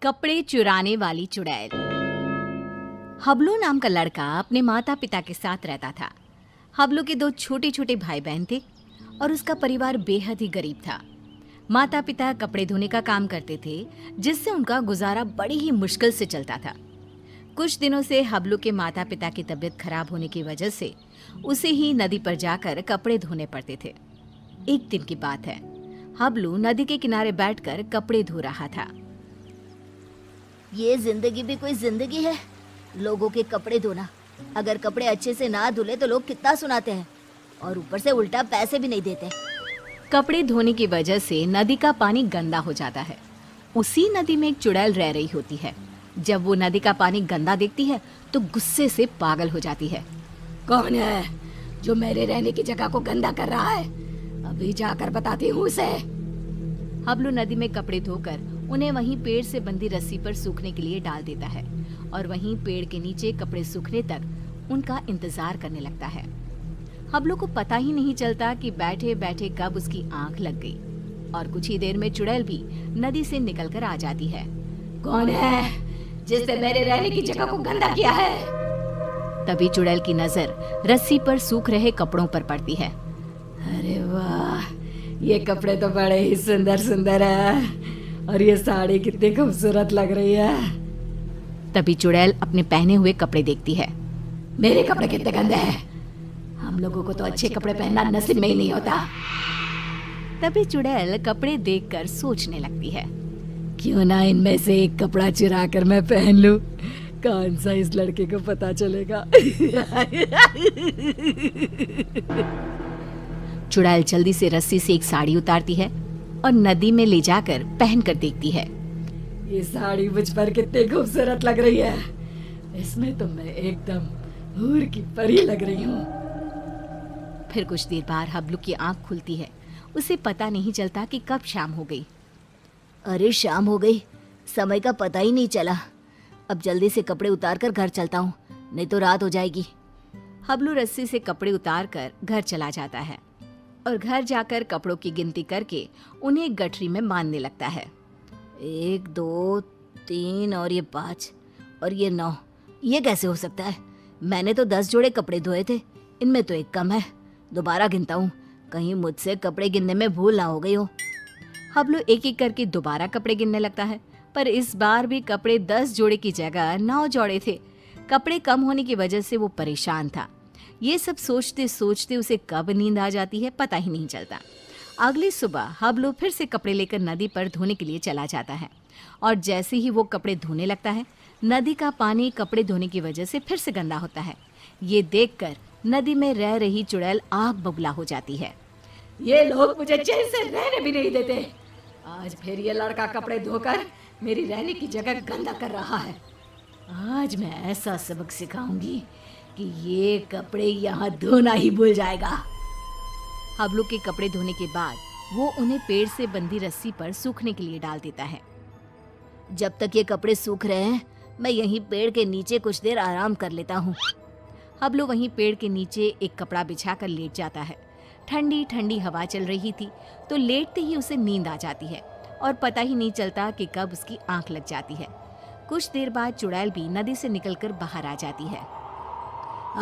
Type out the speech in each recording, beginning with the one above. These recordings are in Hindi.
कपड़े चुराने वाली चुड़ैल। हबलू नाम का लड़का अपने माता पिता के साथ रहता था। हबलू के दो छोटे छोटे भाई बहन थे और उसका परिवार बेहद ही गरीब था। माता पिता कपड़े धोने का काम करते थे, जिससे उनका गुजारा बड़ी ही मुश्किल से चलता था। कुछ दिनों से हबलू के माता पिता की तबीयत खराब होने की वजह से उसे ही नदी पर जाकर कपड़े धोने पड़ते थे। एक दिन की बात है, हबलू नदी के किनारे बैठकर कपड़े धो रहा था। ये जिंदगी भी कोई जिंदगी है, लोगों के कपड़े धोना। अगर कपड़े अच्छे से ना धुले तो लोग कितना सुनाते हैं और ऊपर से उल्टा पैसे भी नहीं देते। कपड़े धोने की वजह से नदी का पानी गंदा हो जाता है। उसी नदी में एक चुड़ैल रह रही होती है। जब वो नदी का पानी गंदा देखती है तो गुस्से से पागल हो जाती है। कौन है जो मेरे रहने की जगह को गंदा कर रहा है? अभी जाकर बताती हूँ उसे। हबलू नदी में कपड़े धोकर उन्हें वहीं पेड़ से बंधी रस्सी पर सूखने के लिए डाल देता है और वहीं पेड़ के नीचे कपड़े सूखने तक उनका इंतजार करने लगता है। हबलू को पता ही नहीं चलता कि बैठे बैठे कब उसकी आंख लग गई और कुछ ही देर में चुड़ैल भी नदी से निकलकर आ जाती है। कौन है जिसने मेरे रहने की जगह को गंदा किया है? तभी चुड़ैल की नजर रस्सी पर सूख रहे कपड़ों पर पड़ती है। अरे वाह, ये कपड़े तो बड़े ही सुंदर सुंदर है और ये साड़ी कितनी खूबसूरत लग रही है। तभी चुड़ैल अपने पहने हुए कपड़े देखती है। मेरे कपड़े कितने गंदे हैं, हम लोगों को तो अच्छे कपड़े पहनना नसीब में ही नहीं होता। तभी चुड़ैल कपड़े देखकर सोचने लगती है, क्यों ना इनमें से एक कपड़ा चुरा कर मैं पहन लूं, कौन सा इस लड़के को पता चलेगा। चुड़ैल जल्दी से रस्सी से एक साड़ी उतारती है और नदी में ले जाकर पहन कर देखती है। ये साड़ी मुझ पर कितनी खूबसूरत लग रही है, इसमें तो मैं एकदम हूर की परी लग रही हूँ। फिर कुछ देर बाद हबलू की आंख खुलती है। उसे पता नहीं चलता कि कब शाम हो गई। अरे शाम हो गई, समय का पता ही नहीं चला। अब जल्दी से कपड़े उतार कर घर चलता हूँ, नहीं तो रात हो जाएगी। हबलू रस्सी से कपड़े उतार कर घर चला जाता है और घर जाकर कपड़ों की गिनती करके उन्हें एक गठरी में बांधने लगता है। 1 2 3 और ये 5 और ये 9, ये कैसे हो सकता है? मैंने तो 10 जोड़े कपड़े धोए थे, इनमें तो एक कम है। दोबारा गिनता हूँ, कहीं मुझसे कपड़े गिनने में भूल ना हो गई हो। हबलू एक एक करके दोबारा कपड़े गिनने लगता है, पर इस बार भी कपड़े 10 जोड़े की जगह 9 जोड़े थे। कपड़े कम होने की वजह से वो परेशान था। ये सब सोचते सोचते उसे कब नींद आ जाती है पता ही नहीं चलता। अगली सुबह हबलू फिर से कपड़े लेकर नदी पर धोने के लिए चला जाता है और जैसे ही वो कपड़े धोने लगता है, नदी का पानी कपड़े धोने की वजह से फिर से गंदा होता है। ये देखकर नदी में रह रही चुड़ैल आग बबूला हो जाती है। ये लोग मुझे चैन से रहने भी नहीं देते। आज फिर ये लड़का कपड़े धोकर मेरी रहने की जगह गंदा कर रहा है। आज मैं ऐसा सबक सिखाऊंगी कि ये कपड़े यहाँ धोना ही भूल जाएगा। हबलू के कपड़े धोने के बाद वो उन्हें पेड़ से बंधी रस्सी पर सूखने के लिए डाल देता है। जब तक ये कपड़े सूख रहे हैं, मैं यहीं पेड़ के नीचे कुछ देर आराम कर लेता हूँ। हबलू वहीं पेड़ के नीचे एक कपड़ा बिछाकर लेट जाता है। ठंडी ठंडी हवा चल रही थी तो लेटते ही उसे नींद आ जाती है और पता ही नहीं चलता कि कब उसकी आंख लग जाती है। कुछ देर बाद चुड़ैल भी नदी से निकलकर बाहर आ जाती है।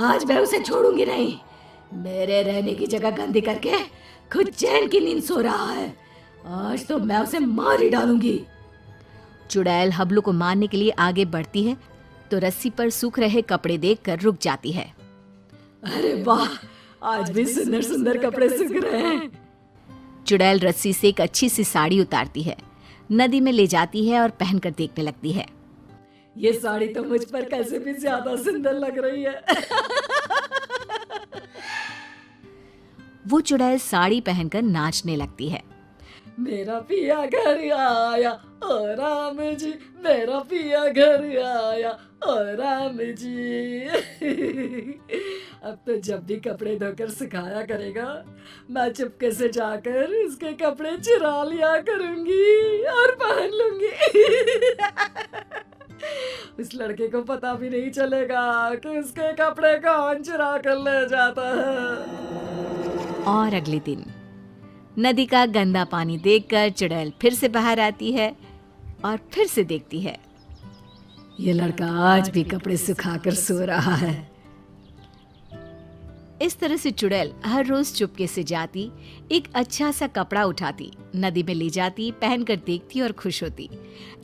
आज मैं उसे छोड़ूंगी नहीं, मेरे रहने की जगह गंदी करके खुद चैन की नींद सो रहा है। आज तो मैं उसे मार ही डालूंगी। चुड़ैल हबलू को मारने के लिए आगे बढ़ती है तो रस्सी पर सूख रहे कपड़े देखकर रुक जाती है। अरे वाह, आज भी सुंदर सुंदर कपड़े सूख रहे हैं। चुड़ैल रस्सी से एक अच्छी सी साड़ी उतारती है, नदी में ले जाती है और पहनकर देखने लगती है। ये साड़ी तो मुझ पर कैसे भी ज्यादा सुंदर लग रही है। वो चुड़ैल साड़ी पहनकर नाचने लगती है। मेरा पिया घर आया ओ राम जी, मेरा पिया घर आया ओ राम जी। अब तो जब भी कपड़े धोकर सुखाया करेगा, मैं चुपके से जाकर उसके कपड़े चुरा लिया करूंगी और पहन लूंगी। उस लड़के को पता भी नहीं चलेगा कि उसके कपड़े कौन चुरा कर ले जाता है। और अगले दिन नदी का गंदा पानी देखकर चुड़ैल फिर से बाहर आती है। और फिर से देखती है। ये लड़का आज भी कपड़े सुखाकर सो रहा है। इस तरह से चुड़ैल हर रोज चुपके से जाती, एक अच्छा सा कपड़ा उठाती, नदी में ले जाती, पहनकर देखती और खुश होती।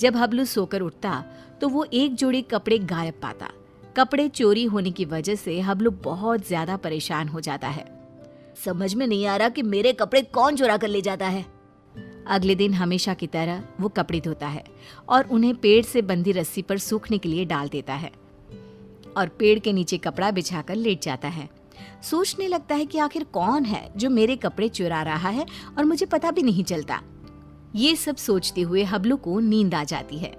जब हबलू सोकर उठता तो वो एक जोड़ी कपड़े गायब पाता। कपड़े चोरी होने की वजह से हबलू बहुत ज्यादा परेशान हो जाता है। समझ में नहीं आ रहा कि मेरे कपड़े कौन चुरा कर ले जाता है। अगले दिन हमेशा की तरह वो कपड़े धोता है और उन्हें पेड़ से बंधी रस्सी पर सूखने के लिए डाल देता है और पेड़ के नीचे कपड़ा बिछाकर लेट जाता है। सोचने लगता है कि आखिर कौन है जो मेरे कपड़े चुरा रहा है और मुझे पता भी नहीं चलता। ये सब सोचते हुए हबलू को नींद आ जाती है।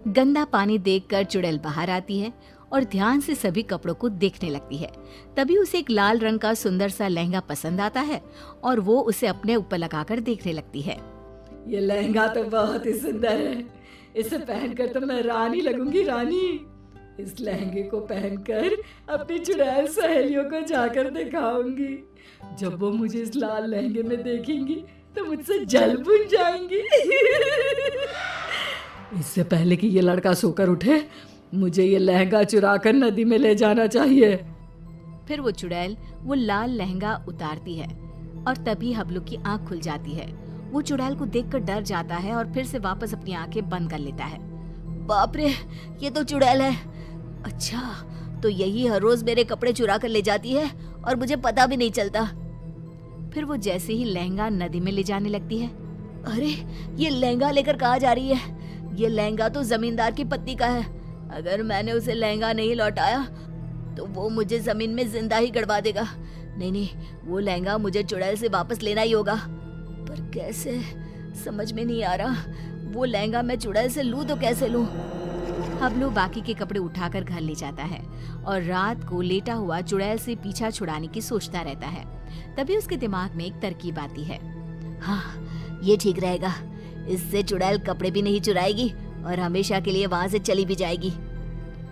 गंदा पानी देखकर चुड़ैल बाहर आती है और ध्यान से सभी कपड़ों को देखने लगती है। तभी उसे एक लाल रंग का सुंदर सा लहंगा पसंद आता है और वो उसे अपने ऊपर लगाकर देखने लगती है। ये लहंगा तो बहुत ही सुंदर है। इसे पहनकर तो मैं रानी लगूंगी, रानी। इस लहंगे को पहनकर अपनी चुड़ैल सहेलियों को जाकर दिखाऊंगी। जब वो मुझे इस लाल लहंगे में देखेंगी तो मुझसे जल बुन जाएंगी। इससे पहले कि ये लड़का सोकर उठे, मुझे ये लहंगा चुराकर नदी में ले जाना चाहिए। फिर वो चुड़ैल वो लाल लहंगा उतारती है और तभी हबलू की आंख खुल जाती है। वो चुड़ैल को देखकर डर जाता है और फिर से वापस अपनी आंखें बंद कर लेता है। बाप रे, ये तो चुड़ैल है। अच्छा, तो यही हर रोज मेरे कपड़े चुरा कर ले जाती है और मुझे पता भी नहीं चलता। फिर वो जैसे ही लहंगा नदी में ले जाने लगती है, अरे ये लहंगा लेकर कहाँ जा रही है? ये लहंगा तो जमींदार की पत्नी का है। अगर मैंने उसे लहंगा नहीं लौटाया तो वो मुझे जमीन में जिंदा ही गड़वा देगा। नहीं, वो लहंगा मुझे चुड़ैल से वापस लेना ही होगा। पर कैसे, समझ में नहीं आ रहा। वो लहंगा मैं चुड़ैल से लूं तो कैसे लूं? हबलू बाकी के कपड़े उठाकर घर ले जाता है और रात को लेटा हुआ चुड़ैल से पीछा छुड़ाने की सोचता रहता है। तभी उसके दिमाग में एक तरकीब आती है। हाँ, ये ठीक रहेगा। इससे चुड़ैल कपड़े भी नहीं चुराएगी और हमेशा के लिए वहां से चली भी जाएगी।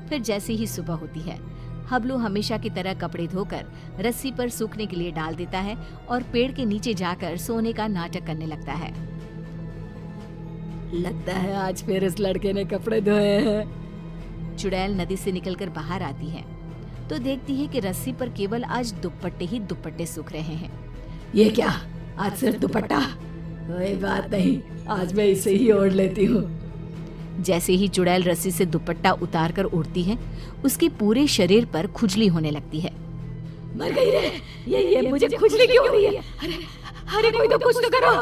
फिर जैसे ही सुबह होती है, हबलू हमेशा की तरह कपड़े धोकर रस्सी पर सूखने के लिए डाल देता है और पेड़ के नीचे जाकर सोने का नाटक करने लगता है। लगता है आज फिर इस लड़के ने कपड़े धोए हैं। चुड़ैल नदी से निकलकर बाहर आती है तो देखती है कि रस्सी पर केवल आज दुपट्टे ही दुपट्टे सूख रहे हैं। ये क्या, आज सिर्फ दुपट्टा? कोई बात नहीं, आज मैं इसे ही ओढ़ लेती हूँ। जैसे ही चुड़ैल रस्सी से दुपट्टा उतार कर उड़ती है, उसके पूरे शरीर पर खुजली होने लगती है। मर गई रे, ये मुझे खुजली क्यों हो रही है? अरे कोई तो कुछ तो करो।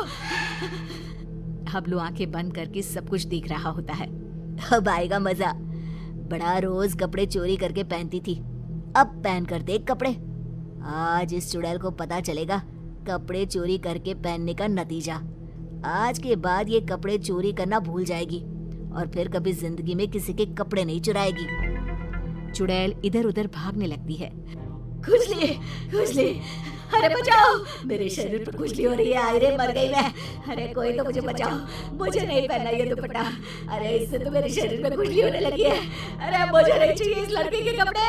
हबलू आंखें बंद करके सब कुछ देख रहा होता है। अब आएगा मजा। बड़ा रोज कपड़े चोरी करके पहनती थी, अब पहन कर देख कपड़े। आज इस चुड़ैल को पता चलेगा कपड़े चोरी करके पहनने का नतीजा। आज के बाद ये कपड़े चोरी करना भूल जाएगी और फिर कभी जिंदगी में किसी के कपड़े नहीं चुराएगी। चुड़ैल इधर उधर भागने लगती है। खुजली, खुजली, अरे बचाओ, मेरे शरीर पर खुजली हो रही है। अरे मर गई मैं। अरे कोई तो मुझे बचाओ, मुझे नहीं पहनना ये दुपट्टा। अरे इससे तो मेरे शरीर में खुजली होने लगी है। अरे मुझे नहीं चाहिए इस लड़के के कपड़े।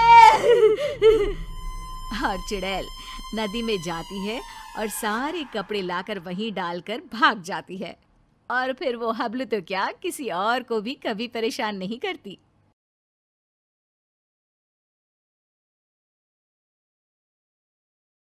और चुड़ैल नदी में जाती है और सारे कपड़े लाकर वहीं डालकर भाग जाती है। और फिर वो हबलू तो क्या, किसी और को भी कभी परेशान नहीं करती।